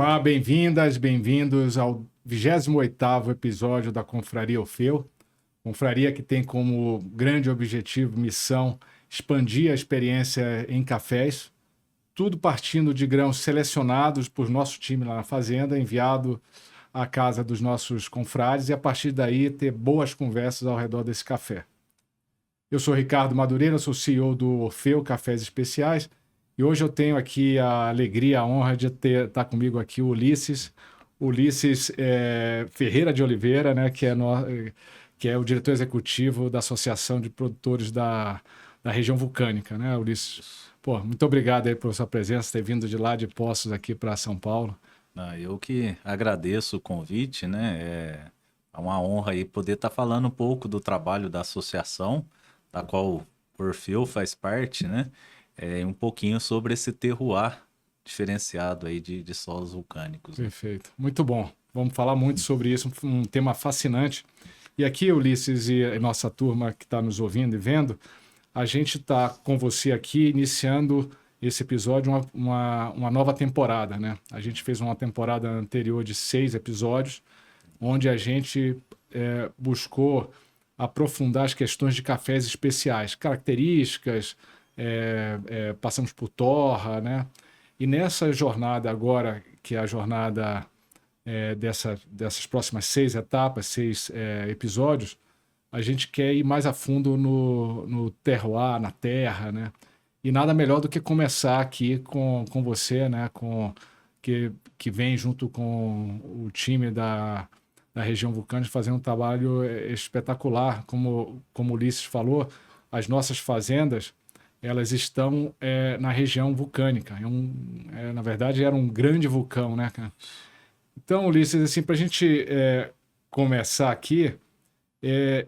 Olá, bem-vindas, bem-vindos ao 28º episódio da Confraria Orfeu. Confraria que tem como grande objetivo, missão, expandir a experiência em cafés, tudo partindo de grãos selecionados por nosso time lá na fazenda, enviado à casa dos nossos confrades e a partir daí ter boas conversas ao redor desse café. Eu sou Ricardo Madureira, sou CEO do Orfeu Cafés Especiais e hoje eu tenho aqui a alegria, a honra de estar comigo aqui o Ulisses Ferreira de Oliveira, né, que é o diretor executivo da Associação de Produtores da região vulcânica, né, Ulisses? Pô, muito obrigado aí por sua presença, ter vindo de lá de Poços aqui para São Paulo. Eu que agradeço o convite, né? É uma honra aí poder estar falando um pouco do trabalho da associação, da qual o Orfeu faz parte, né? Um pouquinho sobre esse terroir diferenciado aí de solos vulcânicos. Né? Perfeito, muito bom. Vamos falar muito sobre isso, um tema fascinante. E aqui, Ulisses e a nossa turma que está nos ouvindo e vendo, a gente está com você aqui iniciando esse episódio, uma nova temporada, né? A gente fez uma temporada anterior de 6 episódios, onde a gente buscou aprofundar as questões de cafés especiais, características, passamos por torra, né? E nessa jornada agora, que é a jornada dessas próximas 6 etapas, 6 episódios, a gente quer ir mais a fundo no terroir, na terra, né? E nada melhor do que começar aqui com você, né? Que vem junto com o time da região vulcânica fazendo um trabalho espetacular. Como o Ulisses falou, as nossas fazendas, elas estão na região vulcânica. Na verdade, era um grande vulcão, né, cara? Então, Ulisses, assim, para a gente começar aqui,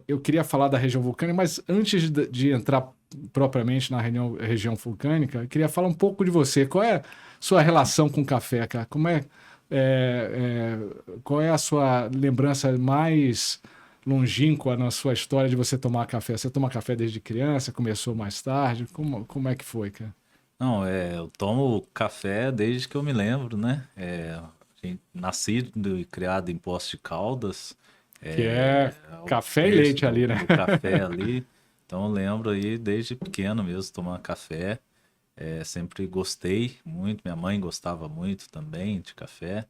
eu queria falar da região vulcânica, mas antes de entrar propriamente na região vulcânica, eu queria falar um pouco de você. Qual é a sua relação com o café, cara? Qual é a sua lembrança mais longínqua na sua história de você tomar café? Você toma café desde criança? Começou mais tarde? Como é que foi, cara? Não, eu tomo café desde que eu me lembro, né? Nascido e criado em Poços de Caldas. Que é O café e berço leite ali, né? do café ali. Então eu lembro aí desde pequeno mesmo tomar café. Sempre gostei muito, minha mãe gostava muito também de café.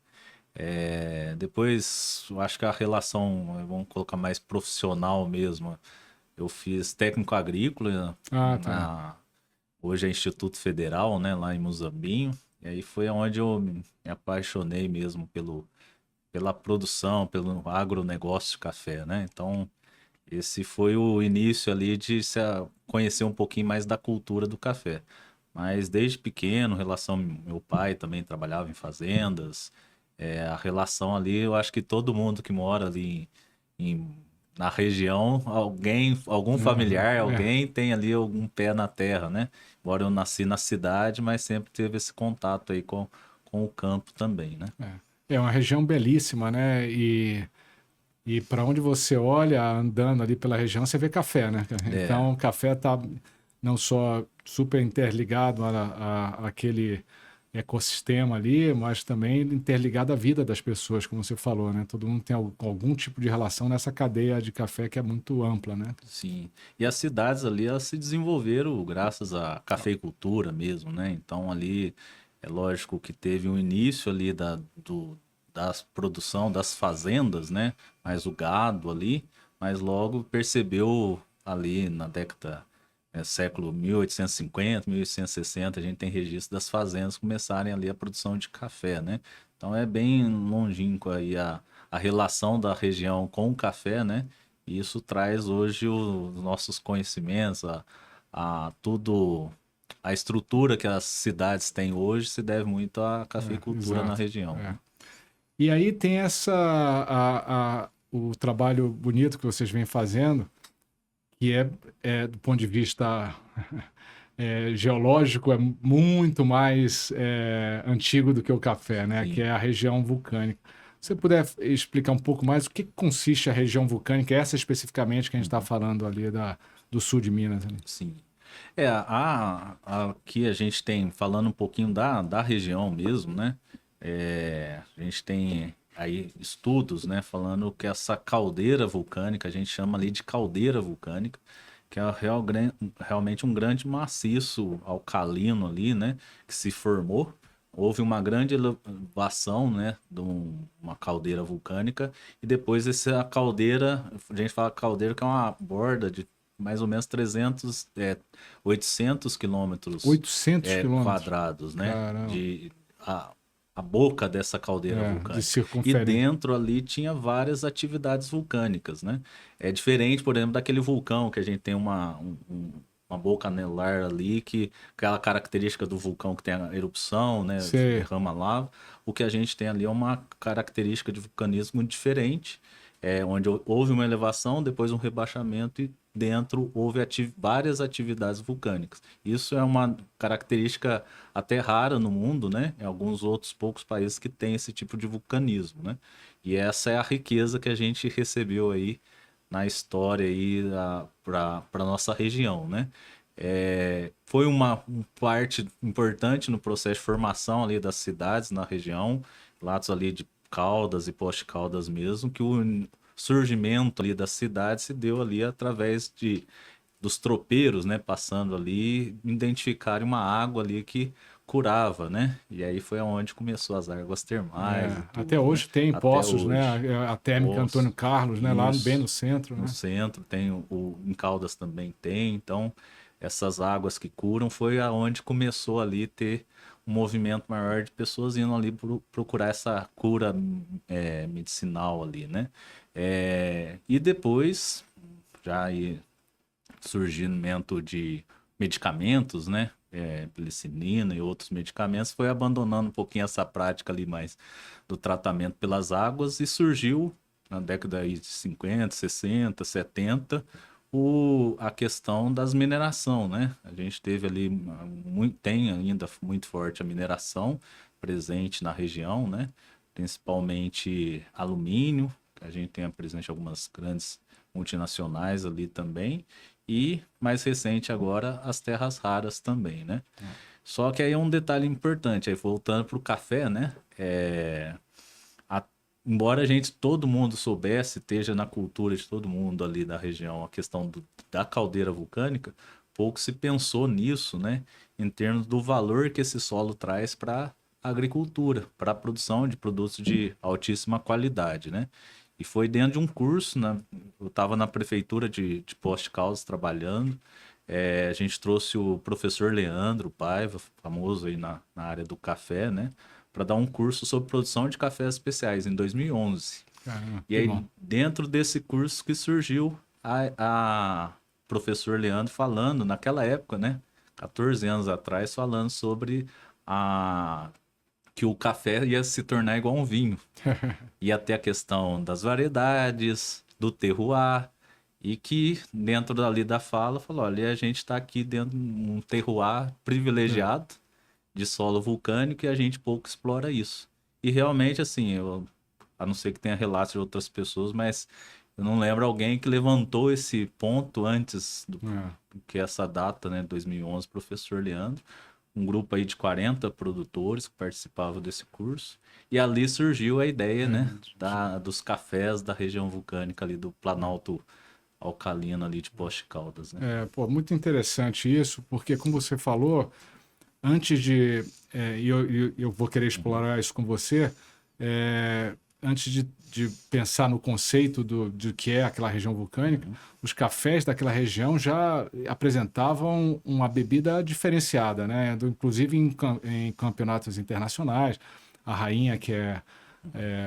Depois, eu acho que a relação, vamos colocar mais profissional mesmo. Eu fiz técnico agrícola Ah, tá. hoje é Instituto Federal, né, lá em Muzambinho. E aí foi onde eu me apaixonei mesmo pela produção, pelo agronegócio de café, né? Então, esse foi o início ali de conhecer um pouquinho mais da cultura do café. Mas desde pequeno, meu pai também trabalhava em fazendas, a relação ali, eu acho que todo mundo que mora ali em- na região, algum Uhum, familiar, alguém tem ali algum pé na terra, né? Embora eu nasci na cidade, mas sempre teve esse contato aí com o campo também, né? é uma região belíssima, né? E para onde você olha, andando ali pela região, você vê café, né, cara? É, Então, o café está não só super interligado àquele ecossistema ali, mas também interligado à vida das pessoas, como você falou, né? Todo mundo tem algum tipo de relação nessa cadeia de café que é muito ampla, né? sim. E as cidades ali, elas se desenvolveram graças à cafeicultura mesmo, né? Então ali, é lógico que teve um início ali da produção das fazendas, né? Mas o gado ali, mas logo percebeu ali na década, século 1850, 1860, a gente tem registro das fazendas começarem ali a produção de café, né? Então é bem longínquo aí a relação da região com o café, né? E isso traz hoje os nossos conhecimentos, a tudo, a estrutura que as cidades têm hoje se deve muito à cafeicultura na Exato. região, É. né? E aí tem o trabalho bonito que vocês vêm fazendo, que do ponto de vista geológico, é muito mais antigo do que o café, né? Que Sim, é a região vulcânica. Se você puder explicar um pouco mais o que consiste a região vulcânica, essa especificamente que a gente está uhum, falando ali do sul de Minas. Ali. sim. Aqui a gente tem, falando um pouquinho da região mesmo, né? A gente tem aí estudos, né, falando que essa caldeira vulcânica, a gente chama ali de caldeira vulcânica, que é realmente um grande maciço alcalino ali, né, que se formou. Houve uma grande elevação, né, de uma caldeira vulcânica, e depois essa caldeira, a gente fala caldeira que é uma borda de mais ou menos 800 quilômetros 800 quilômetros. quadrados, né, Caramba. a boca dessa caldeira De vulcânica. E circunferência. dentro ali tinha várias atividades vulcânicas, né? É diferente, por exemplo, daquele vulcão que a gente tem uma boca anelar ali, que aquela característica do vulcão que tem a erupção, né? Você, Derrama lava. O que a gente tem ali é uma característica de vulcanismo diferente, onde houve uma elevação, depois um rebaixamento e dentro houve várias atividades vulcânicas. Isso é uma característica até rara no mundo, né? Em alguns outros poucos países que tem esse tipo de vulcanismo, né? E essa é a riqueza que a gente recebeu aí na história aí para nossa região, né? Foi uma parte importante no processo de formação ali das cidades na região, lados ali de Caldas e Poste-Caldas mesmo, que o surgimento ali da cidade se deu ali através dos tropeiros, né, passando ali, identificarem uma água ali que curava, né? E aí foi aonde começou as águas termais e até tudo, né? hoje tem Até poços, né? hoje. A térmica Antônio Poço, Carlos, né? Lá bem isso. no centro, No né? centro tem em Caldas também tem, então essas águas que curam foi aonde começou ali ter um movimento maior de pessoas indo ali procurar essa cura medicinal ali, né? E depois já aí surgimento de medicamentos, né? Penicilina e outros medicamentos, foi abandonando um pouquinho essa prática ali mais do tratamento pelas águas e surgiu na década aí de 50, 60, 70 a questão das mineração, né? A gente teve ali, tem ainda muito forte a mineração presente na região, né? Principalmente alumínio, a gente tem presente algumas grandes multinacionais ali também, e mais recente agora as terras raras também, né? Só que aí é um detalhe importante, aí voltando para o café, né? A- Embora a gente, todo mundo soubesse, esteja na cultura de todo mundo ali da região, a questão da caldeira vulcânica, pouco se pensou nisso, né? Em termos do valor que esse solo traz para a agricultura, para a produção de produtos de altíssima qualidade, né? E foi dentro de um curso, né? Eu estava na prefeitura de Poste Caldas trabalhando. A gente trouxe o professor Leandro Paiva, famoso aí na área do café, né? Para dar um curso sobre produção de cafés especiais em 2011. Caramba, E que aí, bom. dentro desse curso que surgiu a professor Leandro falando, naquela época, né? 14 anos atrás, falando sobre a que o café ia se tornar igual um vinho. Ia ter a questão das variedades, do terroir, e que dentro dali da fala falou, olha, a gente está aqui dentro de um terroir É. privilegiado de solo vulcânico e a gente pouco explora isso. E realmente, assim, a não ser que tenha relatos de outras pessoas, mas eu não lembro alguém que levantou esse ponto antes É. do que essa data, né, 2011, professor Leandro, um grupo aí de 40 produtores que participavam desse curso, e ali surgiu a ideia, né, dos cafés da região vulcânica ali do Planalto Alcalino ali de Poste Caldas, né? Pô, muito interessante isso, porque como você falou, antes de, e eu vou querer Uhum, explorar isso com você, antes de pensar no conceito de que é aquela região vulcânica, uhum, os cafés daquela região já apresentavam uma bebida diferenciada, né? Inclusive em campeonatos internacionais. A Rainha, que é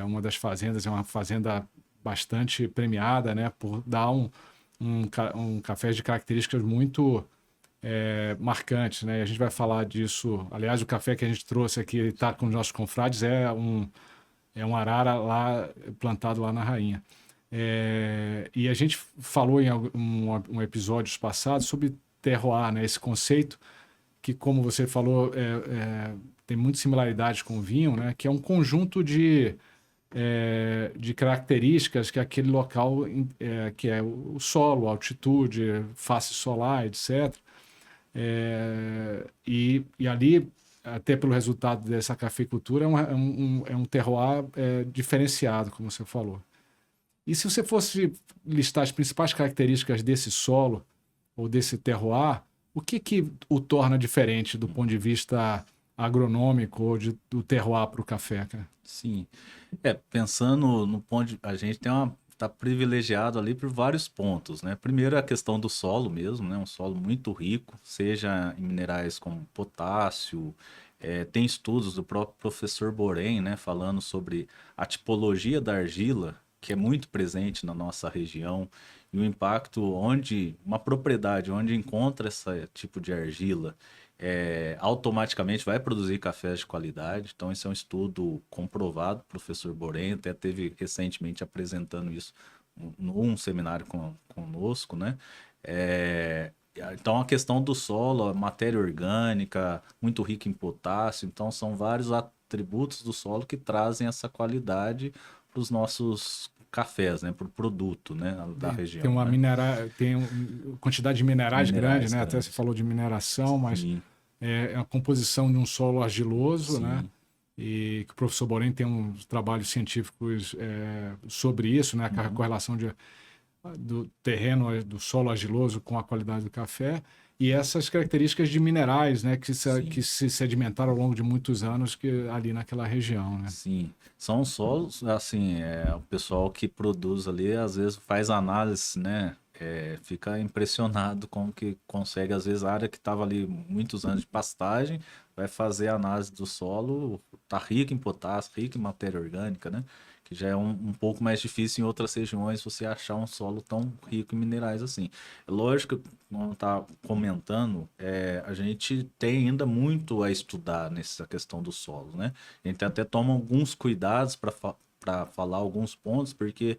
uma das fazendas, é uma fazenda bastante premiada, né? Por dar um café de características muito marcantes, né? A gente vai falar disso. Aliás, o café que a gente trouxe aqui, está com os nossos confrades, é um arara lá plantado lá na Rainha. E a gente falou em um episódios passados sobre terroir, né? Esse conceito que, como você falou, tem muita similaridade com o vinho, né? Que é um conjunto de características que aquele local, que é o solo, a altitude, face solar, etc. E ali até pelo resultado dessa cafeicultura, é um terroir diferenciado, como você falou. E se você fosse listar as principais características desse solo ou desse terroir, o que o torna diferente do ponto de vista agronômico ou do terroir para o café, cara? Sim. Pensando no ponto a gente tá privilegiado ali por vários pontos, né? Primeiro é a questão do solo mesmo, né? Um solo muito rico, seja em minerais como potássio, tem estudos do próprio professor Borém, né? Falando sobre a tipologia da argila, que é muito presente na nossa região, e o impacto uma propriedade onde encontra esse tipo de argila, automaticamente vai produzir cafés de qualidade. Então, esse é um estudo comprovado. O professor Borém até teve recentemente apresentando isso num seminário conosco, né? Então, a questão do solo, a matéria orgânica, muito rica em potássio. Então, são vários atributos do solo que trazem essa qualidade para os nossos cafés, né? Para o produto, né? Da região. Tem uma quantidade de minerais grande, né? Grandes. Até você falou de mineração, mas Sim. é a composição de um solo argiloso, Sim. né? E que o professor Borém tem uns trabalhos científicos sobre isso, né? A correlação do terreno, do solo argiloso com a qualidade do café. E essas características de minerais, né, que se sedimentaram ao longo de muitos anos ali naquela região, né? Sim, são solos, assim, o pessoal que produz ali, às vezes faz análise, né, fica impressionado com que consegue, às vezes a área que estava ali muitos anos de pastagem, vai fazer a análise do solo, tá rico em potássio, rico em matéria orgânica, né, que já é um pouco mais difícil em outras regiões você achar um solo tão rico em minerais assim. É lógico, como está comentando, a gente tem ainda muito a estudar nessa questão do solo, né? A gente até toma alguns cuidados para falar alguns pontos, porque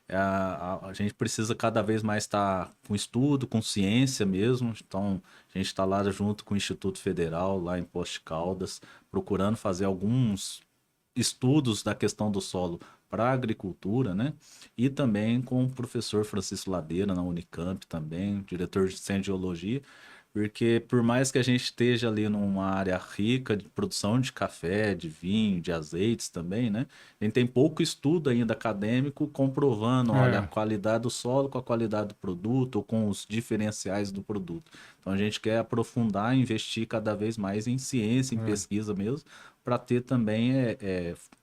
a gente precisa cada vez mais estar com estudo, com ciência mesmo. Então, a gente está lá junto com o Instituto Federal, lá em Poços de Caldas, procurando fazer alguns estudos da questão do solo para a agricultura, né? E também com o professor Francisco Ladeira, na Unicamp também, diretor de Ciência de Geologia, porque por mais que a gente esteja ali numa área rica de produção de café, de vinho, de azeites também, né? A gente tem pouco estudo ainda acadêmico comprovando, olha, a qualidade do solo com a qualidade do produto ou com os diferenciais do produto. Então a gente quer aprofundar, investir cada vez mais em ciência, em pesquisa mesmo, para ter também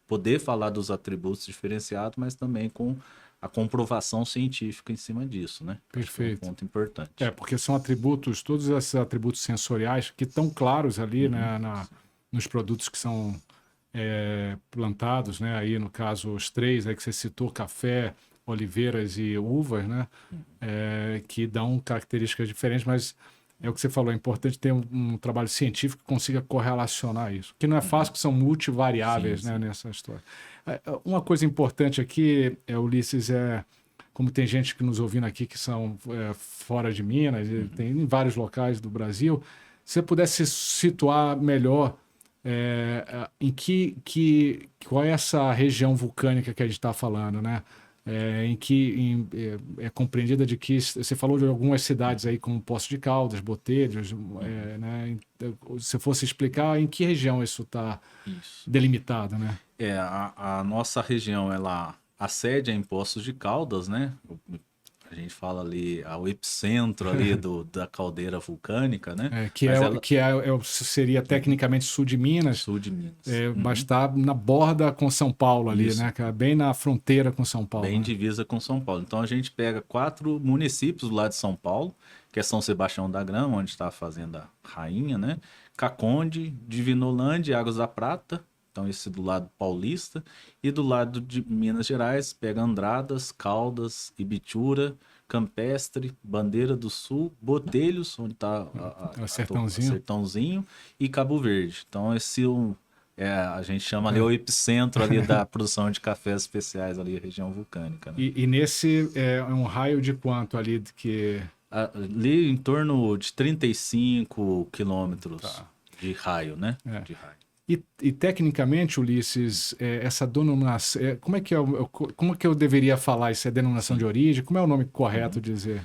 poder falar dos atributos diferenciados, mas também com a comprovação científica em cima disso, né? Perfeito. É um ponto importante. Porque são atributos, todos esses atributos sensoriais que estão claros ali, né, nos produtos que são plantados, né? Aí, no caso, os três aí que você citou, café, oliveiras e uvas, né? Que dão características diferentes, mas é o que você falou, é importante ter um trabalho científico que consiga correlacionar isso. Que não é fácil, que são multivariáveis, sim, né, nessa história. Uma coisa importante aqui, Ulisses, como tem gente que nos ouvindo aqui que são fora de Minas, tem em vários locais do Brasil, se você pudesse situar melhor qual é essa região vulcânica que a gente está falando, né? É compreendida de que você falou de algumas cidades aí como Poços de Caldas, Botelhos, né? Se fosse explicar em que região isso está delimitado, né? A nossa região, a sede é em Poços de Caldas, né? A gente fala ali, o epicentro ali da caldeira vulcânica, né? Seria tecnicamente sul de Minas. Sul de Minas. Mas está na borda com São Paulo ali, Isso. né? Bem na fronteira com São Paulo. Bem né? divisa com São Paulo. Então a gente pega 4 municípios do lado de São Paulo, que é São Sebastião da Grama, onde está a Fazenda Rainha, né? Caconde, Divinolândia e Águas da Prata. Então, esse do lado paulista. E do lado de Minas Gerais, pega Andradas, Caldas, Ibitura, Campestre, Bandeira do Sul, Botelhos, onde está o Sertãozinho, e Cabo Verde. Então, a gente chama ali o epicentro ali da produção de cafés especiais ali, região vulcânica. Né? E nesse é um raio de quanto ali ali em torno de 35 quilômetros de raio, né? De raio. E tecnicamente, Ulisses, essa denominação, como é que eu deveria falar isso? É denominação de origem? Como é o nome correto de dizer?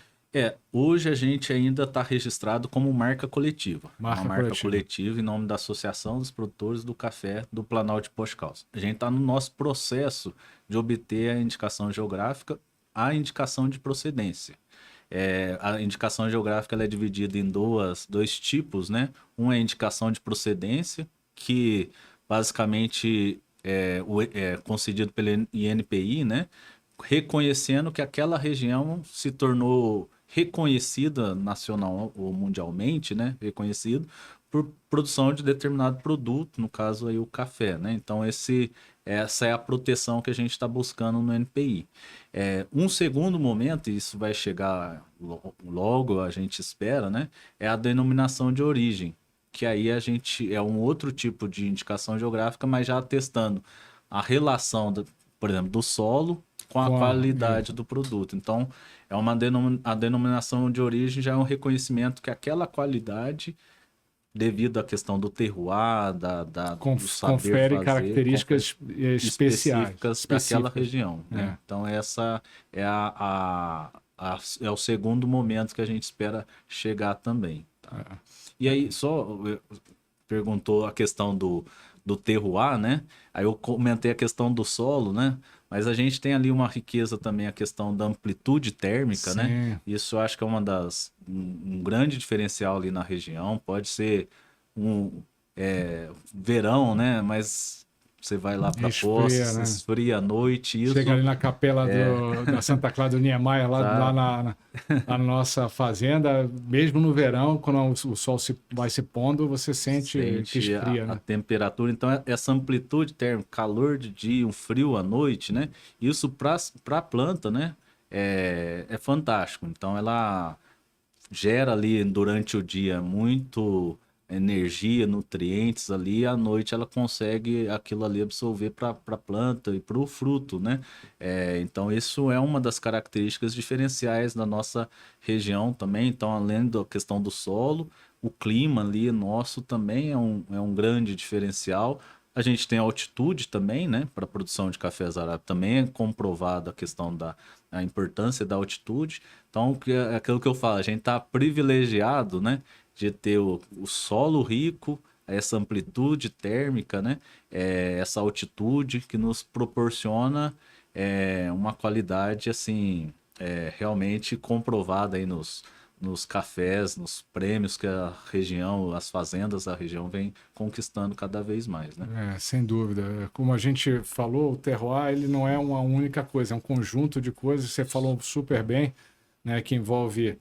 Hoje a gente ainda está registrado como marca coletiva. Marca Uma marca coletiva. coletiva em nome da Associação dos Produtores do Café do Planalto de Poços de Caldas. A gente está no nosso processo de obter a indicação geográfica, a indicação de procedência. A indicação geográfica ela é dividida em dois tipos, né? Um é a indicação de procedência, que basicamente é concedido pelo INPI, né? Reconhecendo que aquela região se tornou reconhecida nacional ou mundialmente, né? Reconhecido por produção de determinado produto, no caso aí o café, né? Então essa é a proteção que a gente está buscando no NPI. Um segundo momento, e isso vai chegar logo, a gente espera, né? É a denominação de origem, que aí a gente é um outro tipo de indicação geográfica, mas já atestando a relação, por exemplo, do solo com a qualidade do produto. Então, a denominação de origem já é um reconhecimento que aquela qualidade, devido à questão do terroir, do saber Confere fazer, características específicas daquela específicas. região, né? Então, essa é é o segundo momento que a gente espera chegar também. Tá? E aí, perguntou a questão do terroir, né? Aí eu comentei a questão do solo, né? Mas a gente tem ali uma riqueza também, a questão da amplitude térmica, Sim. né? Isso eu acho que é um grande diferencial ali na região. Pode ser verão, né? Mas você vai lá para Poços, Né? esfria à noite. Chega ali na capela da Santa Clara do Niemeyer, lá na nossa fazenda, mesmo no verão, quando o sol vai se pondo, você sente que esfria, a né? temperatura. Então, essa amplitude térmica, calor de dia, um frio à noite, né? Isso para a planta, né? É fantástico. Então, ela gera ali durante o dia muito energia, nutrientes ali, e à noite ela consegue aquilo ali absorver para a planta e para o fruto, né? Então, isso é uma das características diferenciais da nossa região também. Então, além da questão do solo, o clima ali nosso também é um grande diferencial. A gente tem altitude também, né? Para a produção de cafés arábicos também é comprovada a questão a importância da altitude. Então, é aquilo que eu falo, a gente está privilegiado, né? De ter o solo rico, essa amplitude térmica, né? Essa altitude que nos proporciona uma qualidade, assim, realmente comprovada aí nos cafés, nos prêmios que a região, as fazendas da região vem conquistando cada vez mais, né? Sem dúvida. Como a gente falou, o terroir ele não é uma única coisa, é um conjunto de coisas. Você falou super bem, né, que envolve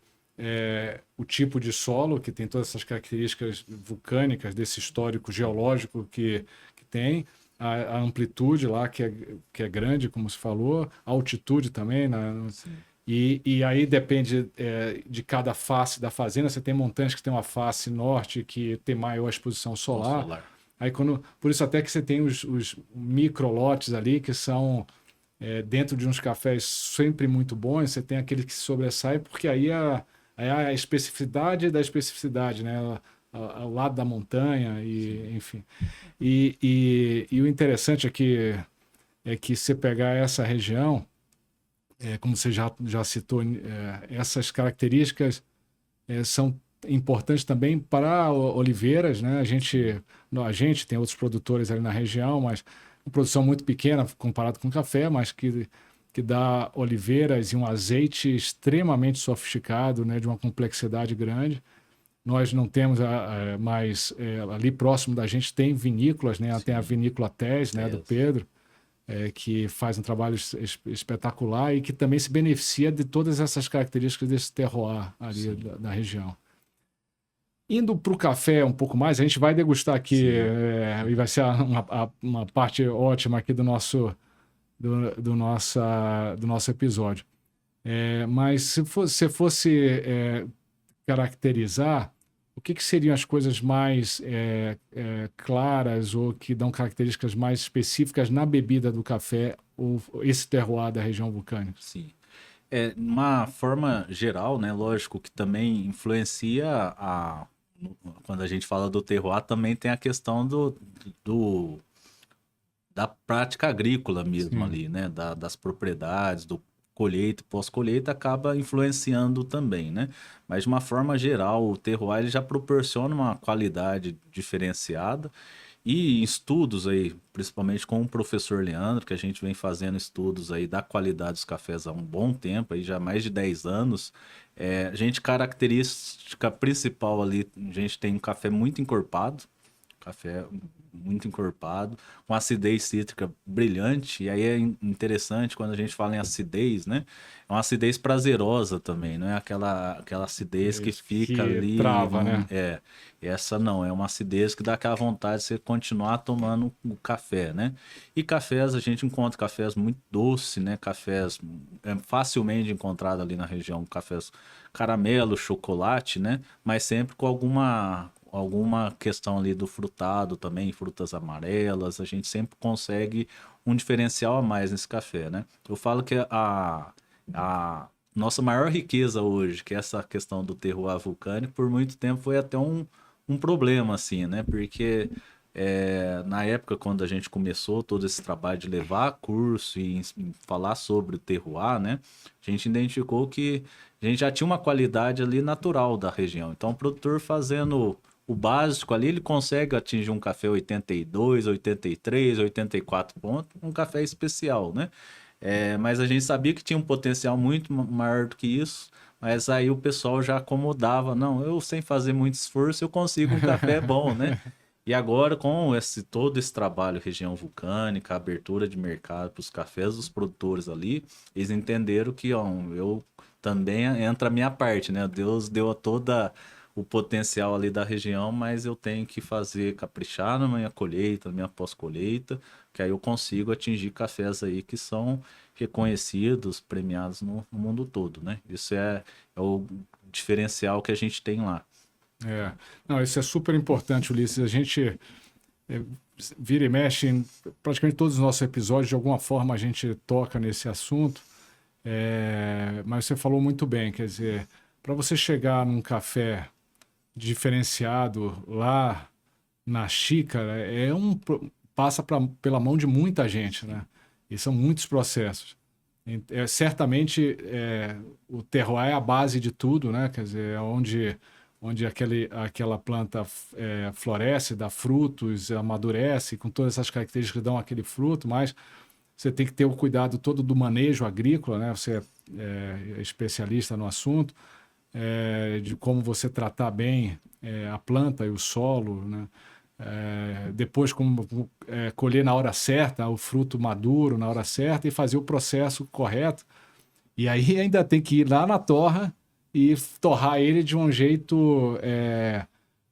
o tipo de solo, que tem todas essas características vulcânicas, desse histórico geológico que tem, a amplitude lá, que é grande, como se falou, a altitude também, né? E aí depende de cada face da fazenda. Você tem montanhas que tem uma face norte que tem maior exposição solar. Aí por isso até que você tem os microlotes ali, que são dentro de uns cafés sempre muito bons. Você tem aquele que sobressai, porque aí é a especificidade da especificidade, né? Ao lado da montanha, enfim. E o interessante é que você pegar essa região, como você já citou, essas características são importantes também para oliveiras, né? A gente tem outros produtores ali na região, mas uma produção muito pequena comparado com café, mas que dá oliveiras e um azeite extremamente sofisticado, né? De uma complexidade grande. Nós não temos mais ali próximo da gente tem vinícolas, né? Sim. Tem a vinícola Tés, né? Do Pedro, que faz um trabalho espetacular e que também se beneficia de todas essas características desse terroir ali da região. Indo para o café um pouco mais, a gente vai degustar aqui, e vai ser uma parte ótima aqui do nosso episódio. Mas se você fosse caracterizar, o que seriam as coisas mais claras ou que dão características mais específicas na bebida do café, ou esse terroir da região vulcânica? Sim. Uma forma geral, né? Lógico que também influencia quando a gente fala do terroir, também tem a questão da prática agrícola mesmo. Sim. Ali, né? Das propriedades, do colheita e pós-colheita acaba influenciando também, né? Mas de uma forma geral, o terroir ele já proporciona uma qualidade diferenciada e em estudos aí, principalmente com o professor Leandro, que a gente vem fazendo estudos aí da qualidade dos cafés há um bom tempo, aí já há mais de 10 anos, a gente característica principal ali, a gente tem um café muito encorpado, café muito encorpado, com acidez cítrica brilhante, e aí é interessante quando a gente fala em acidez, né? É uma acidez prazerosa também, não é aquela acidez que Isso, fica que ali, trava, não né? é. Essa não, é uma acidez que dá aquela vontade de você continuar tomando o café, né? E cafés, a gente encontra cafés muito doces, né? Cafés facilmente encontrado ali na região, cafés caramelo, chocolate, né? Mas sempre com alguma questão ali do frutado também, frutas amarelas, a gente sempre consegue um diferencial a mais nesse café, né? Eu falo que a nossa maior riqueza hoje, que é essa questão do terroir vulcânico, por muito tempo foi até um problema, assim, né? Porque na época, quando a gente começou todo esse trabalho de levar curso e falar sobre o terroir, né? A gente identificou que a gente já tinha uma qualidade ali natural da região. Então, o produtor fazendo o básico ali, ele consegue atingir um café 82, 83, 84 pontos, um café especial, né? Mas a gente sabia que tinha um potencial muito maior do que isso, mas aí o pessoal já acomodava. Não, eu sem fazer muito esforço, eu consigo um café bom, né? E agora, com todo esse trabalho, região vulcânica, abertura de mercado para os cafés dos produtores ali, eles entenderam que ó, eu também entra a minha parte, né? Deus deu a toda o potencial ali da região, mas eu tenho que fazer caprichar na minha colheita, na minha pós-colheita, que aí eu consigo atingir cafés aí que são reconhecidos, premiados no mundo todo, né? Isso é o diferencial que a gente tem lá. É. Não, isso é super importante, Ulisses. A gente é, vira e mexe em praticamente todos os nossos episódios, de alguma forma a gente toca nesse assunto. Mas você falou muito bem, quer dizer, para você chegar num café diferenciado lá na xícara, passa pela mão de muita gente, né? E são muitos processos. Certamente o terroir é a base de tudo, né? Quer dizer, é onde aquela planta floresce, dá frutos, amadurece, com todas essas características que dão aquele fruto, mas você tem que ter o cuidado todo do manejo agrícola, né? Você é especialista no assunto, de como você tratar bem a planta e o solo, né? Depois como colher na hora certa, o fruto maduro na hora certa e fazer o processo correto. E aí ainda tem que ir lá na torra e torrar ele de um jeito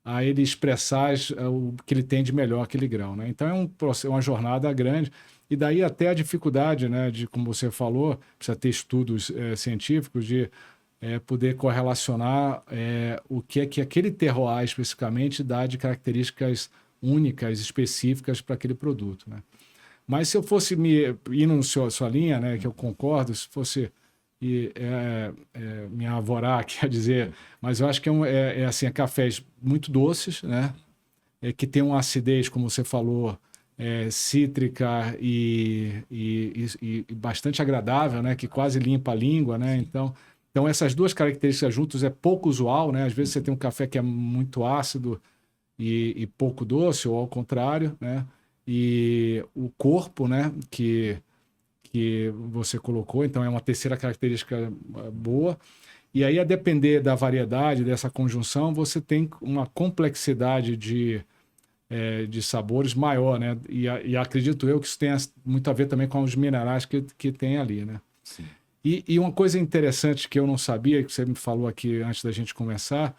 a ele expressar o que ele tem de melhor aquele grão, né? Então uma jornada grande. E daí até a dificuldade, né, de, como você falou, precisa ter estudos científicos de poder correlacionar o que é que aquele terroir especificamente dá de características únicas, específicas para aquele produto, né? Mas se eu fosse ir na sua linha, né, que eu concordo, se fosse me avorar, quer dizer, mas eu acho que assim, cafés muito doces, né, que tem uma acidez, como você falou, cítrica e bastante agradável, né, que quase limpa a língua, né, então essas duas características juntas é pouco usual, né, às vezes você tem um café que é muito ácido e pouco doce, ou ao contrário, né, e o corpo, né, que você colocou, então é uma terceira característica boa. E aí, a depender da variedade dessa conjunção, você tem uma complexidade de sabores maior, né? E acredito eu que isso tenha muito a ver também com os minerais que tem ali, né? Sim. E uma coisa interessante que eu não sabia, que você me falou aqui antes da gente começar,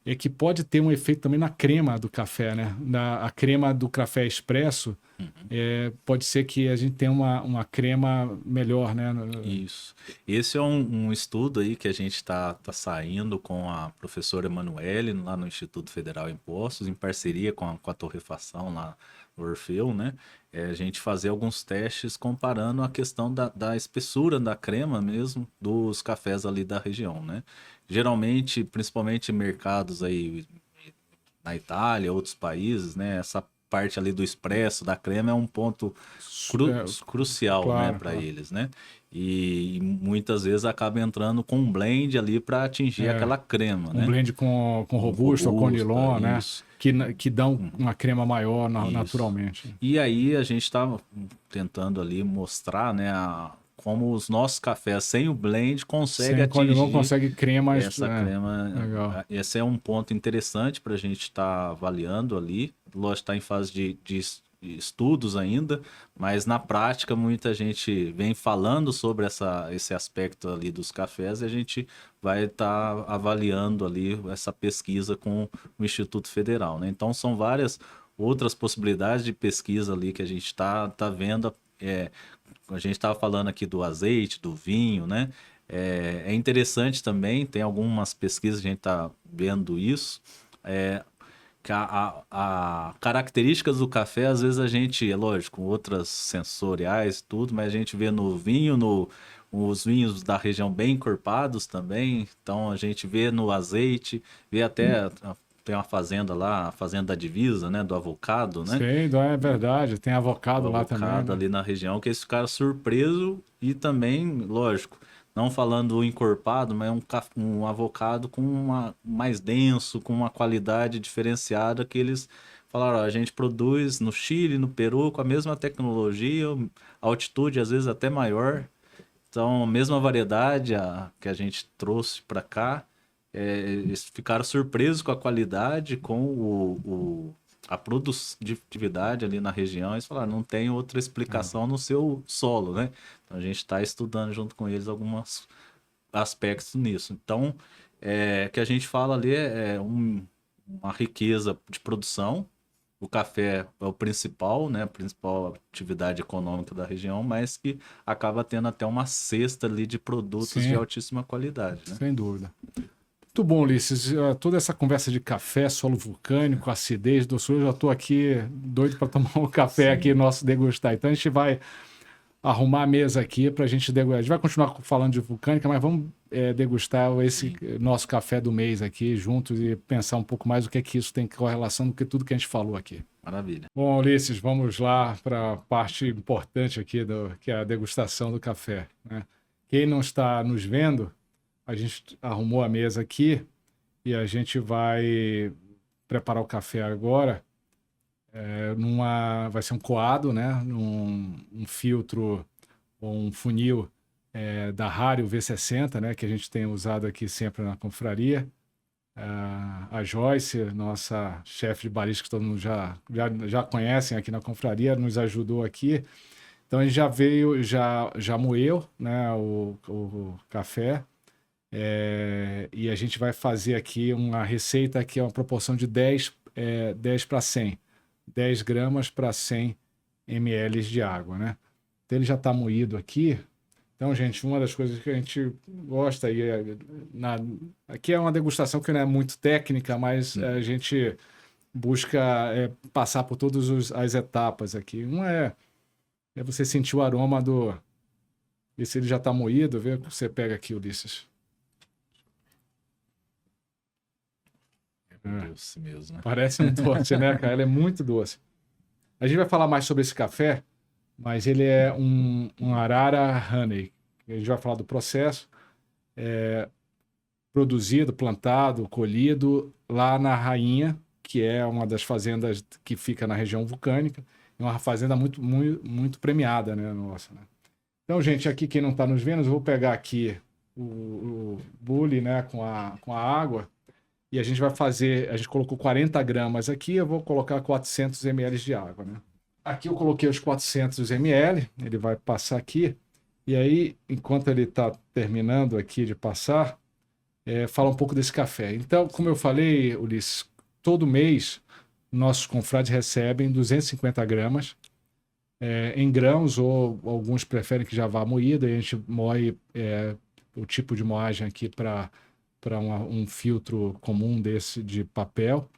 é que pode ter um efeito também na crema do café, né? A crema do café expresso, pode ser que a gente tenha uma crema melhor, né? Isso. Esse é um estudo aí que a gente está saindo com a professora Emanuele lá no Instituto Federal de Impostos, em parceria com a torrefação lá no Orfeu, né? A gente fazer alguns testes comparando a questão da espessura da crema mesmo dos cafés ali da região, né? Geralmente, principalmente em mercados aí na Itália, outros países, né? Essa parte ali do expresso, da crema, é um ponto crucial, claro, né, para claro. eles, né? E muitas vezes acaba entrando com um blend ali para atingir aquela crema, Um né? blend com Um robusta ou robusta, conilon, né? isso. Que dão uma crema maior Isso. naturalmente. E aí a gente está tentando ali mostrar, né, como os nossos cafés sem o blend conseguem Sem conilon atingir consegue cremas. essa crema. Legal. Esse é um ponto interessante para a gente estar avaliando ali. Lógico, está em fase de estudos ainda, mas na prática muita gente vem falando sobre esse aspecto ali dos cafés e a gente vai estar avaliando ali essa pesquisa com o Instituto Federal, né? Então são várias outras possibilidades de pesquisa ali que a gente tá vendo. A gente estava falando aqui do azeite, do vinho, né? É interessante também, tem algumas pesquisas que a gente está vendo isso. Que a características do café, às vezes a gente, é lógico, com outras sensoriais, tudo, mas a gente vê no vinho, os vinhos da região bem encorpados também. Então a gente vê no azeite, vê até. Tem uma fazenda lá, a Fazenda da Divisa, né? Do avocado, né? Sei, é verdade. Tem O avocado lá também, avocado né? ali na região, que eles ficaram surpresos e também, lógico, não falando encorpado, mas um avocado com mais denso, com uma qualidade diferenciada que eles falaram, ó, a gente produz no Chile, no Peru, com a mesma tecnologia, altitude às vezes até maior. Então, a mesma variedade que a gente trouxe para cá, eles ficaram surpresos com a qualidade, com a produtividade ali na região. Eles falaram, não tem outra explicação no seu solo, né? Então, a gente está estudando junto com eles alguns aspectos nisso. Então, que a gente fala ali uma riqueza de produção. O café é o principal, né? A principal atividade econômica da região, mas que acaba tendo até uma cesta ali de produtos de Sim, altíssima qualidade, né? sem dúvida. Muito bom, Ulisses. Toda essa conversa de café, solo vulcânico, acidez, doçura, eu já estou aqui doido para tomar um café Sim. aqui nosso degustar. Então a gente vai arrumar a mesa aqui para a gente degustar. A gente vai continuar falando de vulcânica, mas vamos degustar esse nosso café do mês aqui juntos e pensar um pouco mais o que é que isso tem correlação com tudo que a gente falou aqui. Maravilha. Bom, Ulisses, vamos lá para a parte importante aqui, que é a degustação do café, né? Quem não está nos vendo, a gente arrumou a mesa aqui e a gente vai preparar o café agora. Vai ser um coado, né? Um filtro ou um funil da Rario V60, né? Que a gente tem usado aqui sempre na confraria. A Joyce, nossa chefe de barista, que todo mundo já conhecem aqui na confraria, nos ajudou aqui. Então a gente já moeu, né, o café. E a gente vai fazer aqui uma receita que é uma proporção de 10 para 100. 10 gramas para 100 ml de água, né? Então ele já está moído aqui. Então, gente, uma das coisas que a gente gosta aí, aqui é uma degustação que não é muito técnica, mas a gente busca passar por todas as etapas aqui. Uma é você sentir o aroma ver se ele já está moído, vê o que você pega aqui, Ulisses. Doce mesmo, né? Parece um doce, né, cara? Ele é muito doce. A gente vai falar mais sobre esse café, mas ele é um Arara Honey. A gente vai falar do processo. Produzido, plantado, colhido lá na Rainha, que é uma das fazendas que fica na região vulcânica. É uma fazenda muito, muito, muito premiada, né, nossa, né? Então, gente, aqui quem não está nos vendo, eu vou pegar aqui o bule, né, com a água. E a gente vai fazer, a gente colocou 40 gramas aqui, eu vou colocar 400 ml de água, né? Aqui eu coloquei os 400 ml, ele vai passar aqui. E aí, enquanto ele está terminando aqui de passar, fala um pouco desse café. Então, como eu falei, Ulisses, todo mês nossos confrades recebem 250 gramas em grãos, ou alguns preferem que já vá moído, aí a gente moe o tipo de moagem aqui para um filtro comum desse de papel.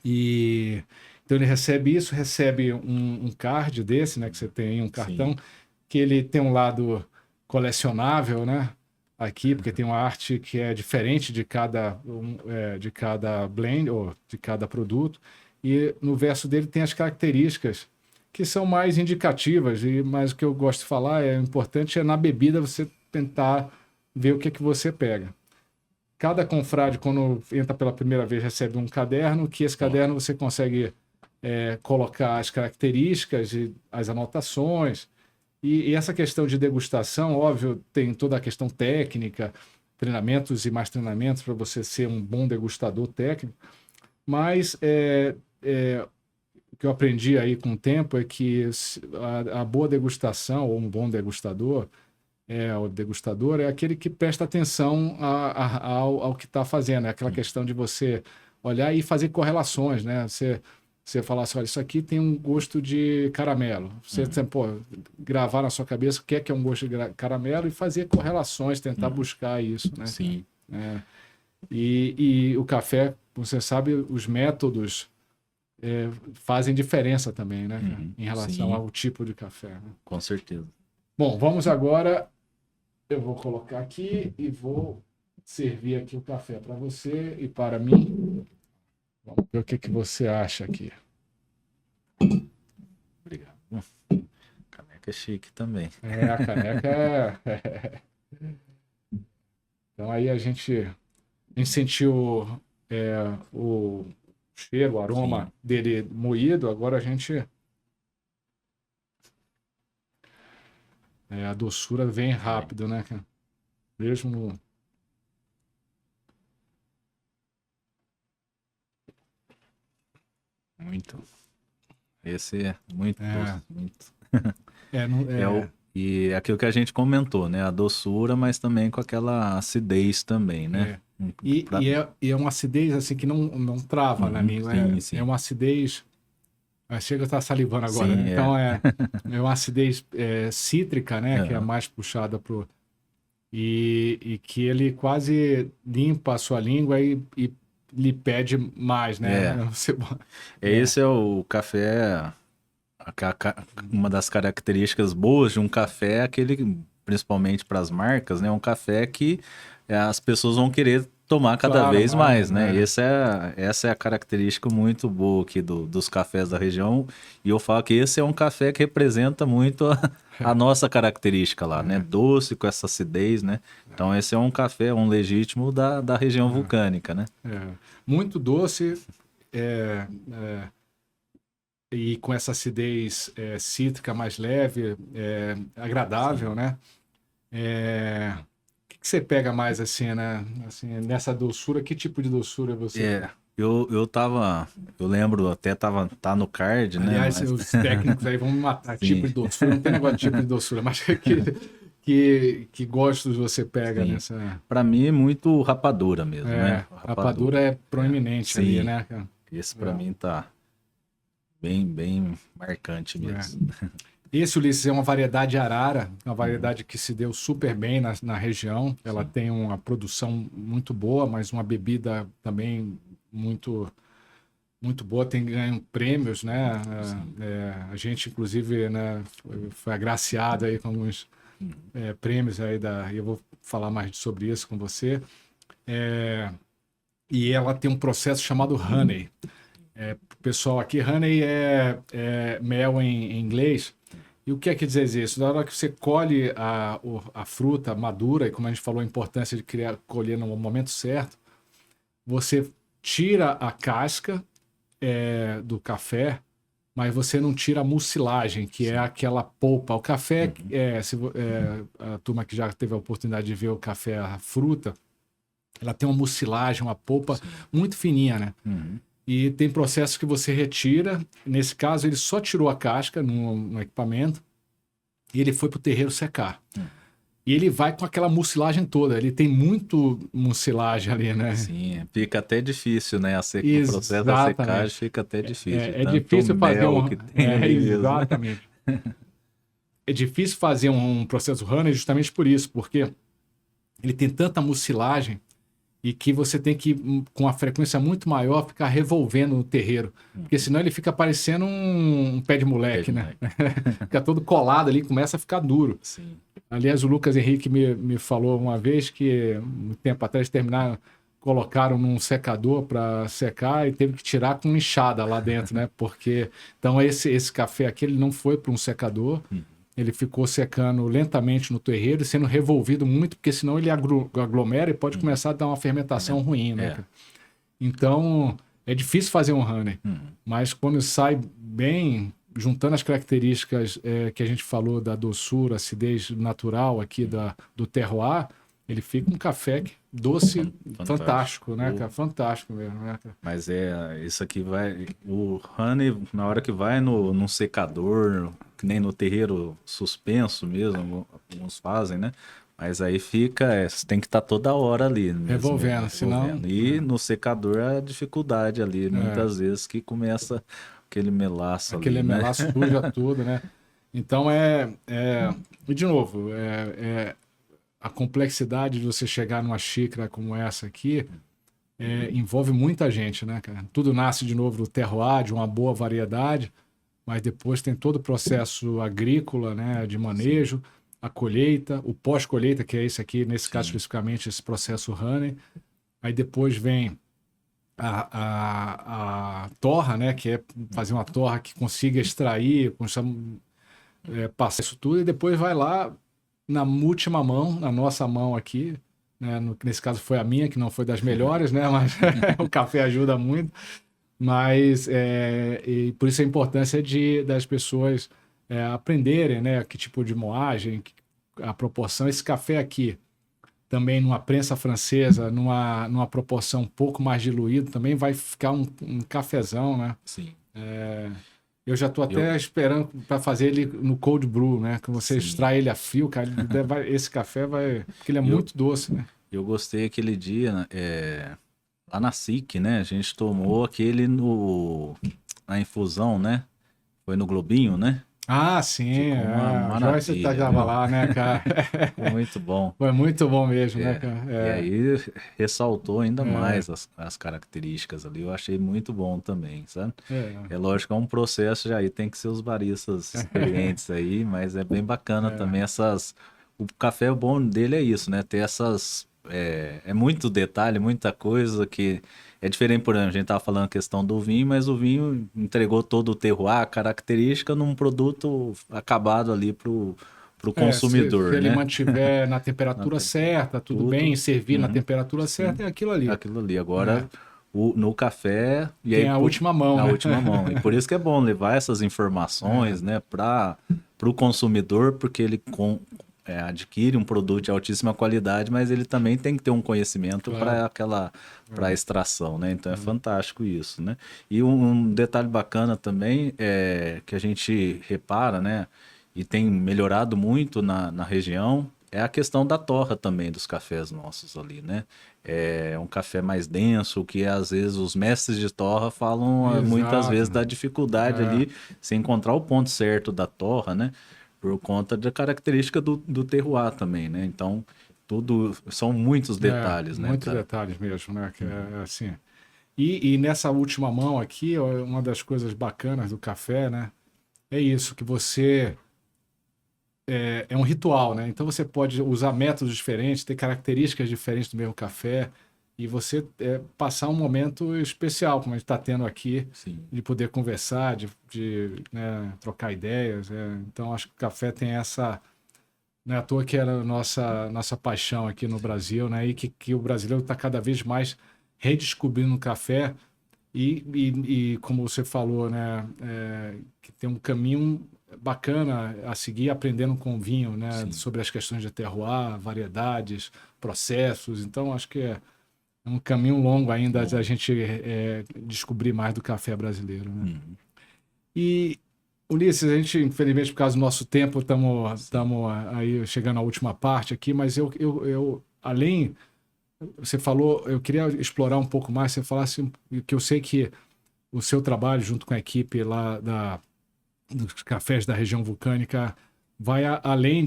E então ele recebe isso, recebe um card desse, né, que você tem um cartão, Sim. que ele tem um lado colecionável, né, aqui, porque tem uma arte que é diferente de cada blend ou de cada produto. E no verso dele tem as características que são mais indicativas, mas o que eu gosto de falar é importante na bebida você tentar ver o que você pega. Cada confrade, quando entra pela primeira vez, recebe um caderno, que esse caderno você consegue colocar as características e as anotações. E essa questão de degustação, óbvio, tem toda a questão técnica, treinamentos e mais treinamentos para você ser um bom degustador técnico, mas o que eu aprendi aí com o tempo é que a boa degustação, ou um bom degustador, o degustador é aquele que presta atenção ao que está fazendo. É aquela questão de você olhar e fazer correlações, né? Você falar assim, olha, isso aqui tem um gosto de caramelo. Você gravar na sua cabeça o que é um gosto de caramelo e fazer correlações, tentar buscar isso, né? Sim. E o café, você sabe, os métodos fazem diferença também, né? Em relação ao tipo de café. Né? Com certeza. Bom, vamos agora. Eu vou colocar aqui e vou servir aqui o café para você e para mim. Vamos ver o que você acha aqui. Obrigado. Caneca é chique também. A caneca Então aí a gente sentiu o cheiro, o aroma dele moído. Agora a gente... a doçura vem rápido, né? Mesmo... Muito. Esse é muito doce, muito. E aquilo que a gente comentou, né? A doçura, mas também com aquela acidez também, né? E é uma acidez assim que não trava na língua. Sim. É uma acidez... Chega a estar salivando agora. Sim, né? Então é uma acidez cítrica, né? Que é mais puxada pro... E que ele quase limpa a sua língua e lhe pede mais, né? Esse é o café... Uma das características boas de um café é aquele, principalmente para as marcas, né? Um café que as pessoas vão querer tomar cada vez mais, né? Essa é a característica muito boa aqui dos cafés da região. E eu falo que esse é um café que representa muito a nossa característica lá, né? Doce, com essa acidez, né? Então esse é um café, um legítimo da região vulcânica, né? Muito doce, e com essa acidez cítrica mais leve, agradável, né? O que você pega mais assim, né? Assim, nessa doçura, que tipo de doçura você... Eu lembro, até tá no card, né? Aliás, os técnicos aí vão me matar. Tipo de doçura, não tem negócio de tipo de doçura, mas que gostos você pega nessa... Para mim é muito rapadura mesmo, né? Rapadura é proeminente ali, né? Esse para mim tá bem marcante mesmo. Esse, Ulisses, é uma variedade arara, uma variedade que se deu super bem na região. Ela tem uma produção muito boa, mas uma bebida também muito boa, tem ganho prêmios, né? A gente, inclusive, né, foi agraciado aí com alguns prêmios aí e eu vou falar mais sobre isso com você. E ela tem um processo chamado honey. Pessoal, aqui honey é mel em inglês. E o que é que diz isso? Na hora que você colhe a fruta madura, e como a gente falou, a importância de colher no momento certo, você tira a casca do café, mas você não tira a mucilagem, que é aquela polpa. O café, a turma que já teve a oportunidade de ver o café, a fruta, ela tem uma mucilagem, uma polpa muito fininha, né? E tem processos que você retira. Nesse caso, ele só tirou a casca no equipamento e ele foi para o terreiro secar. E ele vai com aquela mucilagem toda. Ele tem muito mucilagem ali, né? Sim, fica até difícil, né? O processo da secagem fica até difícil. É difícil fazer exatamente. É difícil fazer um processo honey justamente por isso, porque ele tem tanta mucilagem e que você tem que, com uma frequência muito maior, ficar revolvendo no terreiro. Porque senão ele fica parecendo um pé de moleque, né? Fica todo colado ali, começa a ficar duro. Sim. Aliás, o Lucas Henrique me falou uma vez que, um tempo atrás, terminaram colocaram num secador para secar e teve que tirar com enxada lá dentro, né? Porque então esse café aqui ele não foi para um secador, ele ficou secando lentamente no terreiro, e sendo revolvido muito, porque senão ele aglomera e pode começar a dar uma fermentação ruim, né? Cara? Então é difícil fazer um honey, mas quando sai bem, juntando as características que a gente falou da doçura, acidez natural aqui do terroir, ele fica um café doce, fantástico, né, cara? Fantástico mesmo, né, cara? Mas isso aqui vai... O honey, na hora que vai num secador, que nem no terreiro suspenso mesmo, alguns fazem, né? Mas aí fica... Você tem que estar toda hora ali mesmo, Revolvendo, senão... E no secador a dificuldade ali, muitas vezes que começa aquele melaço aquele ali, melaço suja tudo, né? Então E de novo, a complexidade de você chegar numa xícara como essa aqui envolve muita gente, né, cara? Tudo nasce de novo do terroir, de uma boa variedade, mas depois tem todo o processo agrícola, né, de manejo, a colheita, o pós-colheita, que é esse aqui, nesse caso especificamente, esse processo honey. Aí depois vem a torra, né, que é fazer uma torra que consiga extrair, passar isso tudo, e depois vai lá na última mão, na nossa mão aqui, né? Nesse caso foi a minha, que não foi das melhores, né? Mas o café ajuda muito. Mas e por isso a importância das pessoas aprenderem, né? Que tipo de moagem, a proporção. Esse café aqui, também numa prensa francesa, numa proporção um pouco mais diluída, também vai ficar um cafezão, né? Sim. Eu já estou até esperando para fazer ele no cold brew, né? Que você extrai ele a frio, cara. Esse café vai... Porque ele é muito doce, né? Eu gostei aquele dia, lá na SIC, né? A gente tomou aquele na infusão, né? Foi no Globinho, né? Ah, sim. Ficou uma A Joyce maravilha, estava lá, né, cara? Foi muito bom. Foi muito bom mesmo, né, cara? E aí ressaltou ainda mais as características ali. Eu achei muito bom também, sabe? É lógico que é um processo já aí, tem que ser os baristas experientes aí, mas é bem bacana também O café bom dele é isso, né? Ter essas... É muito detalhe, muita coisa que... É diferente, por exemplo, a gente tava falando a questão do vinho, mas o vinho entregou todo o terroir, a característica num produto acabado ali pro consumidor, se ele né? mantiver na temperatura certa, tudo bem, servir na temperatura certa, é aquilo ali. Aquilo ali. Agora, no café... E tem aí, a última mão, a né? última mão. E por isso que é bom levar essas informações, né, para o consumidor, porque ele adquire um produto de altíssima qualidade, mas ele também tem que ter um conhecimento para extração, né? Então é fantástico isso, né? E um detalhe bacana também é que a gente repara, né? E tem melhorado muito na região, é a questão da torra também dos cafés nossos ali, né? É um café mais denso, que às vezes os mestres de torra falam muitas vezes da dificuldade ali, se encontrar o ponto certo da torra, né? Por conta da característica do terroir também, né? Então, são muitos detalhes, né? Muitos detalhes mesmo, né? Que é assim. E nessa última mão aqui, uma das coisas bacanas do café, né? É isso, que você... É um ritual, né? Então você pode usar métodos diferentes, ter características diferentes do mesmo café e você passar um momento especial, como a gente está tendo aqui, de poder conversar, né, trocar ideias. Então acho que o café tem essa... Não é à toa que era a nossa paixão aqui no Brasil, né? E que o brasileiro está cada vez mais redescobrindo o café e como você falou, né? Que tem um caminho bacana a seguir aprendendo com o vinho, né? Sobre as questões de terroir, variedades, processos. Então, acho que é um caminho longo ainda a gente descobrir mais do café brasileiro, né? E, Ulisses, a gente, infelizmente, por causa do nosso tempo, estamos aí chegando à última parte aqui, mas eu além... Você falou, eu queria explorar um pouco mais, você falasse que eu sei que o seu trabalho junto com a equipe lá dos cafés da região vulcânica vai além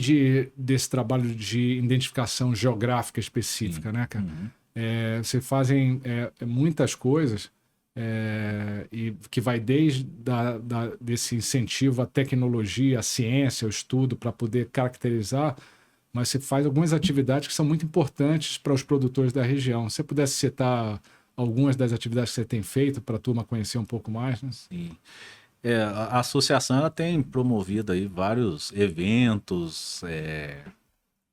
desse trabalho de identificação geográfica específica, né, cara? Você fazem muitas coisas e que vai desde desse incentivo à tecnologia, à ciência, ao estudo para poder caracterizar, mas você faz algumas atividades que são muito importantes para os produtores da região. Se você pudesse citar algumas das atividades que você tem feito para a turma conhecer um pouco mais, né? Sim. A associação ela tem promovido aí vários eventos,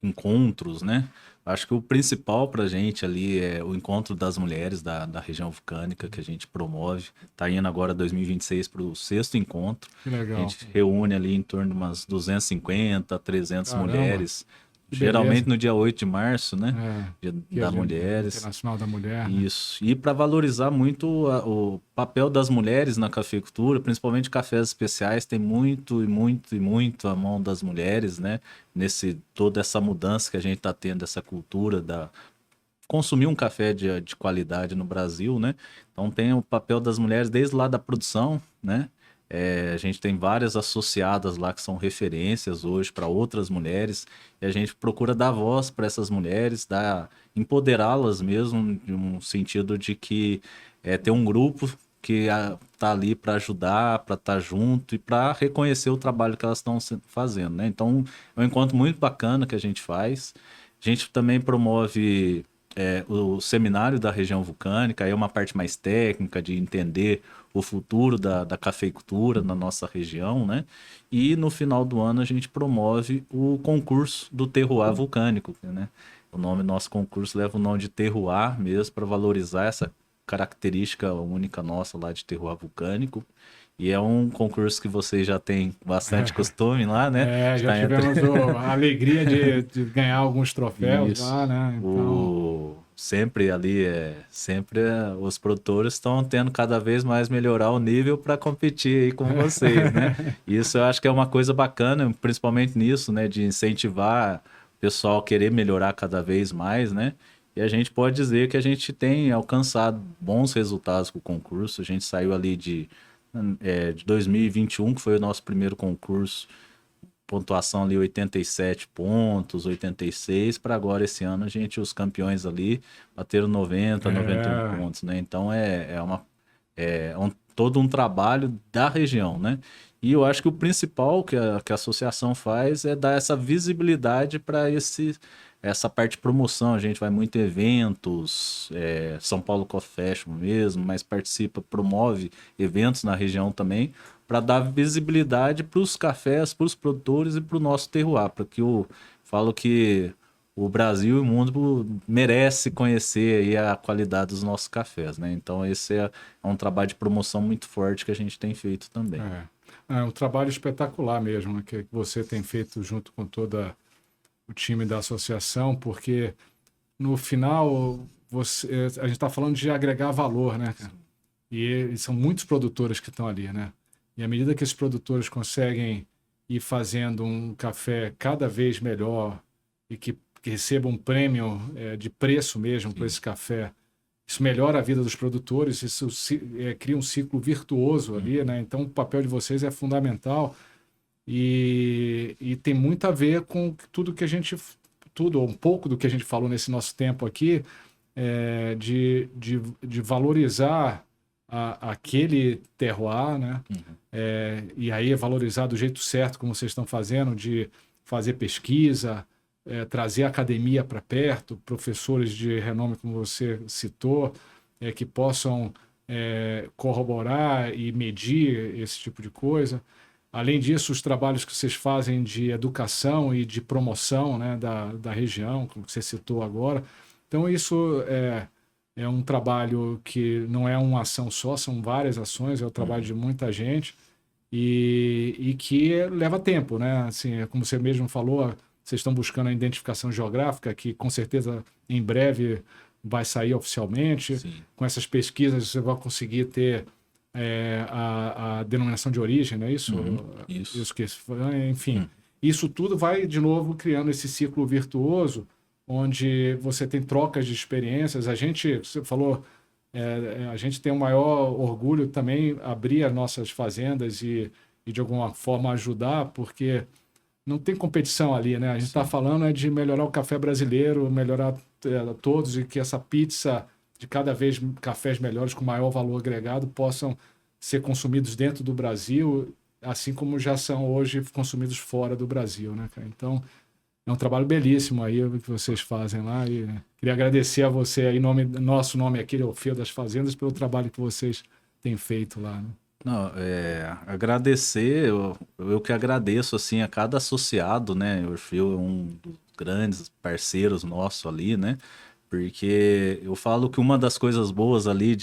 encontros, né? Acho que o principal para a gente ali é o encontro das mulheres da região vulcânica que a gente promove. Está indo agora 2026 para o sexto encontro. Que A legal. gente reúne ali em torno de umas 250, 300 Caramba, mulheres. que Geralmente beleza. no dia 8 de março, né? Dia Que é da o Dia Mulheres. Internacional da Mulher, né? Isso. E para valorizar muito o papel das mulheres na cafeicultura, principalmente cafés especiais, tem muito e muito e muito a mão das mulheres, né? Toda essa mudança que a gente está tendo, essa cultura da consumir um café de qualidade no Brasil, né? Então tem o papel das mulheres desde lá da produção, né? A gente tem várias associadas lá que são referências hoje para outras mulheres e a gente procura dar voz para essas mulheres, empoderá-las mesmo, de um sentido de que ter um grupo que tá ali para ajudar, para estar junto e para reconhecer o trabalho que elas estão fazendo, né? Então é um encontro muito bacana que a gente faz. A gente também promove o seminário da região vulcânica, aí é uma parte mais técnica de entender o futuro da cafeicultura na nossa região, né? E no final do ano a gente promove o concurso do terroir vulcânico, né? O nome do nosso concurso leva o nome de terroir mesmo para valorizar essa característica única nossa lá de terroir vulcânico. E é um concurso que vocês já têm bastante costume lá, né? Já Está tivemos a alegria de ganhar alguns troféus lá, né? Então, sempre ali, os produtores estão tendo cada vez mais melhorar o nível para competir aí com vocês, né? Isso eu acho que é uma coisa bacana, principalmente nisso, né? De incentivar o pessoal a querer melhorar cada vez mais, né? E a gente pode dizer que a gente tem alcançado bons resultados com o concurso. A gente saiu ali de 2021, que foi o nosso primeiro concurso, pontuação ali 87 pontos, 86, para agora esse ano os campeões ali bateram 90, 91 pontos, né? Então todo um trabalho da região, né? E eu acho que o principal que a associação faz é dar essa visibilidade para essa parte de promoção. A gente vai muito em eventos, São Paulo Coffee Fashion mesmo, mas promove eventos na região também, para dar visibilidade para os cafés, para os produtores e para o nosso terroir, porque eu falo que o Brasil e o mundo merece conhecer aí a qualidade dos nossos cafés, né? Então esse é um trabalho de promoção muito forte que a gente tem feito também. É um trabalho espetacular mesmo, né, que você tem feito junto com todo o time da associação, porque no final a gente está falando de agregar valor, né? E são muitos produtores que estão ali, né? E à medida que esses produtores conseguem ir fazendo um café cada vez melhor e que receba um prêmio de preço mesmo por esse café, isso melhora a vida dos produtores, isso cria um ciclo virtuoso ali, né? Então o papel de vocês é fundamental e tem muito a ver com tudo que ou um pouco do que a gente falou nesse nosso tempo aqui, de valorizar aquele terroir, né? E aí é valorizar do jeito certo, como vocês estão fazendo, de fazer pesquisa, trazer a academia para perto, professores de renome, como você citou, que possam corroborar e medir esse tipo de coisa. Além disso, os trabalhos que vocês fazem de educação e de promoção, né, da região, como você citou agora. Então, isso é um trabalho que não é uma ação só, são várias ações, é o trabalho de muita gente e que leva tempo, né? Assim, como você mesmo falou, vocês estão buscando a identificação geográfica, que com certeza em breve vai sair oficialmente. Sim. Com essas pesquisas você vai conseguir ter a denominação de origem, não é isso? Isso. Enfim, isso tudo vai de novo criando esse ciclo virtuoso, onde você tem trocas de experiências. Você falou, a gente tem o maior orgulho também abrir as nossas fazendas e de alguma forma ajudar, porque não tem competição ali, né? A gente está falando de melhorar o café brasileiro, melhorar todos, e que essa pizza de cada vez cafés melhores com maior valor agregado possam ser consumidos dentro do Brasil, assim como já são hoje consumidos fora do Brasil, né, cara? Então, é um trabalho belíssimo aí que vocês fazem lá. E queria agradecer a você aí, nosso nome aqui, Orfeu das Fazendas, pelo trabalho que vocês têm feito lá, né? Não, agradecer, eu que agradeço, assim, a cada associado, né? O Orfeu é um dos grandes parceiros nossos ali, né? Porque eu falo que uma das coisas boas ali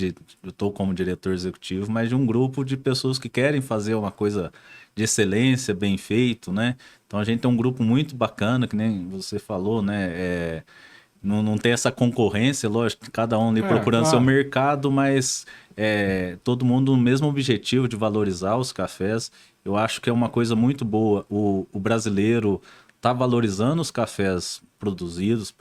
eu estou como diretor executivo, mas de um grupo de pessoas que querem fazer uma coisa de excelência, bem feito, né? Então a gente tem um grupo muito bacana, que nem você falou, né? Não tem essa concorrência, lógico, cada um ali procurando seu Claro. mercado, mas todo mundo no mesmo objetivo de valorizar os cafés. Eu acho que é uma coisa muito boa. O brasileiro está valorizando os cafés produzidos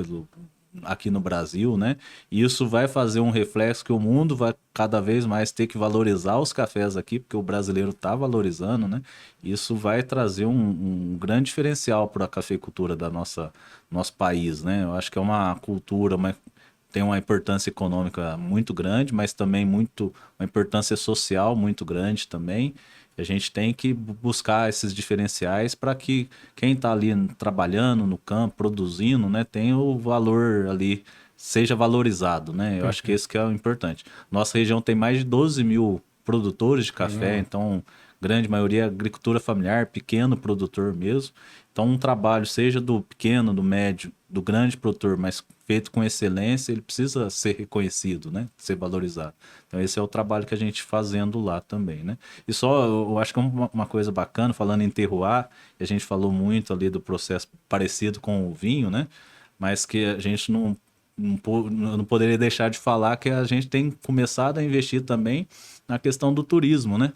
aqui no Brasil, né? E isso vai fazer um reflexo que o mundo vai cada vez mais ter que valorizar os cafés aqui, porque o brasileiro está valorizando, né? Isso vai trazer um grande diferencial para a cafeicultura da nosso país, né? Eu acho que é uma cultura, tem uma importância econômica muito grande, mas também uma importância social muito grande também. E a gente tem que buscar esses diferenciais para que quem está ali trabalhando no campo, produzindo, né, tenha o valor ali, seja valorizado, né? Eu acho que Perfeito. isso que é o importante. Nossa região tem mais de 12 mil produtores de café, Caramba. então grande maioria é agricultura familiar, pequeno produtor mesmo. Então um trabalho, seja do pequeno, do médio, do grande produtor, mas feito com excelência, ele precisa ser reconhecido, né? Ser valorizado. Então esse é o trabalho que a gente fazendo lá também, né? E só, eu acho que é uma coisa bacana, falando em terroir, a gente falou muito ali do processo parecido com o vinho, né? Mas que a gente não poderia deixar de falar que a gente tem começado a investir também na questão do turismo, né?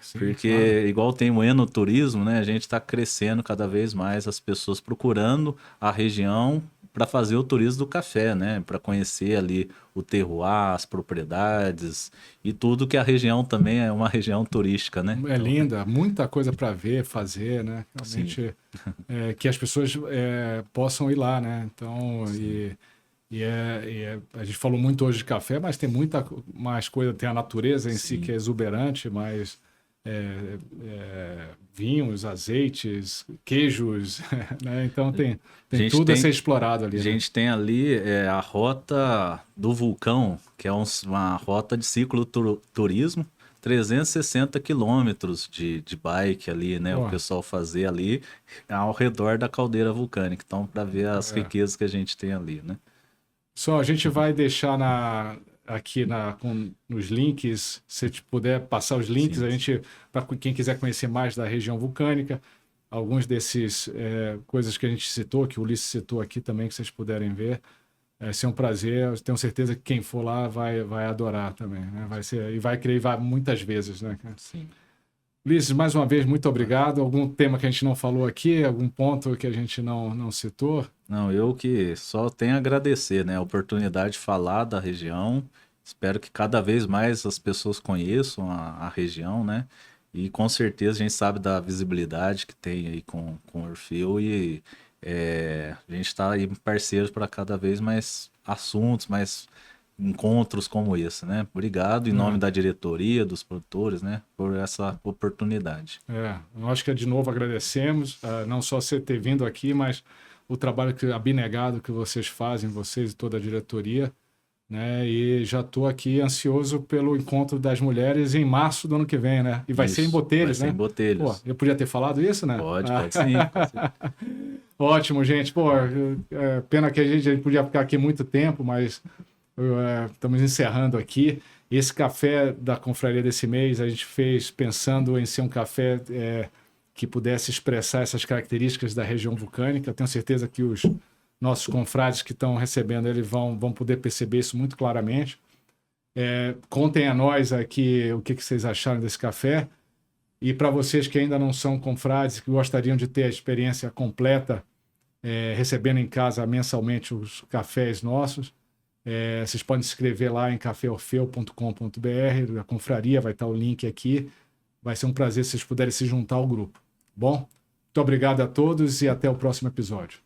Sim, claro. Porque igual tem o enoturismo, né? A gente está crescendo cada vez mais as pessoas procurando a região para fazer o turismo do café, né? Para conhecer ali o terroir, as propriedades e tudo que a região também é uma região turística, né? É Então, linda, muita coisa para ver, fazer, né? sim, Realmente que as pessoas possam ir lá, né? Então, sim, a gente falou muito hoje de café, mas tem muita mais coisa. Tem a natureza em si que sim. é exuberante, mas vinhos, azeites, queijos, né? Então A tem gente tudo a ser tem, explorado a ali, né? gente tem ali a rota do vulcão, que é uma rota de cicloturismo, 360 quilômetros de bike ali, né? O Pô, pessoal fazer ali ao redor da caldeira vulcânica. Então, para ver as é. riquezas que a gente tem ali, né? Só a gente vai deixar aqui nos links, se te puder passar os links, Sim, a gente, para quem quiser conhecer mais da região vulcânica, alguns desses coisas que a gente citou, que o Ulisses citou aqui também, que vocês puderem ver. Vai ser um prazer, eu tenho certeza que quem for lá vai adorar também, né? Vai ser, e vai querer ir muitas vezes, né, cara? sim. Ulisses, mais uma vez, muito obrigado. Algum tema que a gente não falou aqui, algum ponto que a gente não citou? Não, eu que só tenho a agradecer, né, a oportunidade de falar da região. Espero que cada vez mais as pessoas conheçam a região, né? E com certeza a gente sabe da visibilidade que tem aí com o Orfeu e a gente está aí parceiros para cada vez mais assuntos, mais encontros como esse, né? Obrigado em nome Não, da diretoria, dos produtores, né, por essa oportunidade. nós que de novo agradecemos, não só você ter vindo aqui, mas o trabalho abnegado que vocês fazem, vocês e toda a diretoria, né? E já estou aqui ansioso pelo encontro das mulheres em março do ano que vem, né? E vai ser em Isso, vai Botelhos, ser em né? Pô, Botelhos. eu podia ter falado isso, né? Pode sim. Ótimo, gente. Pô, pena que a gente podia ficar aqui muito tempo, mas estamos encerrando aqui. Esse café da confraria desse mês a gente fez pensando em ser um café que pudesse expressar essas características da região vulcânica. Tenho certeza que os nossos confrades que estão recebendo ele vão poder perceber isso muito claramente. Contem a nós aqui o que vocês acharam desse café. E para vocês que ainda não são confrades, que gostariam de ter a experiência completa, recebendo em casa mensalmente os cafés nossos, vocês podem se inscrever lá em cafeorfeu.com.br, a confraria, vai estar o link aqui. Vai ser um prazer se vocês puderem se juntar ao grupo. Bom, muito obrigado a todos e até o próximo episódio.